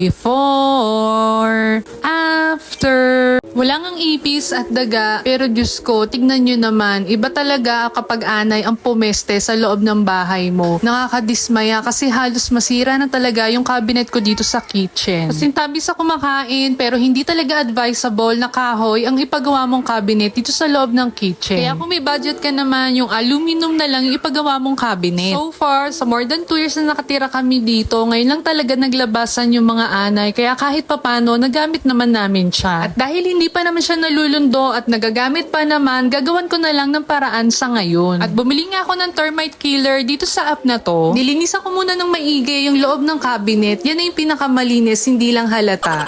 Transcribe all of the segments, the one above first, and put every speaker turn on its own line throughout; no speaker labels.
Before, after. Wala ngang ipis at daga, pero Diyos ko, tignan nyo naman, iba talaga kapag anay ang pumeste sa loob ng bahay mo. Nakakadismaya kasi halos masira na talaga yung cabinet ko dito sa kitchen. Pasintabi sa kumakain, pero hindi talaga advisable na kahoy ang ipagawa mong cabinet dito sa loob ng kitchen. Kaya kung may budget ka naman, yung aluminum na lang yung ipagawa mong cabinet. So far, sa more than 2 years na nakatira kami dito, ngayon lang talaga naglabasan yung mga anay, kaya kahit papano, nagamit naman namin siya. At dahil hindi pa naman siya nalulundo at nagagamit pa naman, gagawan ko na lang ng paraan sa ngayon. At bumili nga ako ng termite killer dito sa app na to. Nilinisan ko muna ng maigi yung loob ng cabinet. Yan na yung pinakamalinis, hindi lang halata.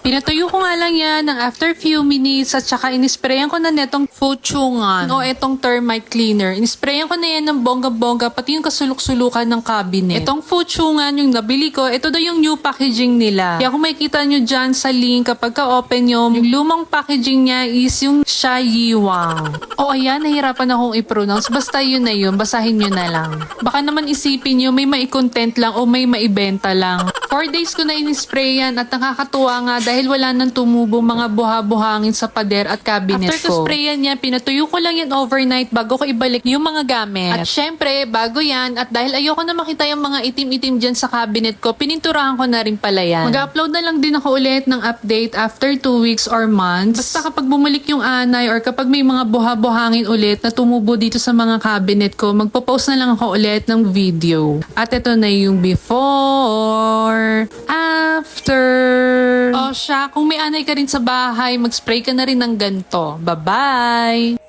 Pinatuyo ko nga lang yan ng after few minutes at saka inisprayan ko na netong fuchungan o etong termite cleaner. Inisprayan ko na yan ng bongga-bongga pati yung kasulok-sulukan ng cabinet. Etong fuchungan yung nabili ko, ito daw yung new packaging nila. Kaya kung makikita nyo dyan sa link kapag ka-open nyo, yung lumang packaging niya is yung Shayiwang. O ayan, nahirapan akong i-pronounce. Basta yun na yun, basahin nyo na lang. Baka naman isipin nyo may mai-content lang o may maibenta lang. 4 days ko na inisprayan at nakakatuwa nga dahil wala nang tumubo mga buha-buhangin sa pader at cabinet ko. After ko sprayan niya, pinatuyo ko lang yan overnight bago ko ibalik yung mga gamit. At syempre, bago yan, at dahil ayoko na makita yung mga itim-itim dyan sa cabinet ko, pininturahan ko na rin pala yan. Mag-upload na lang din ako ulit ng update after 2 weeks or months. Basta kapag bumalik yung anay or kapag may mga buha-buhangin ulit na tumubo dito sa mga cabinet ko, magpo-post na lang ako ulit ng video. At ito na yung before, after. O siya, kung may anay ka rin sa bahay, mag-spray ka na rin ng ganito. Bye-bye!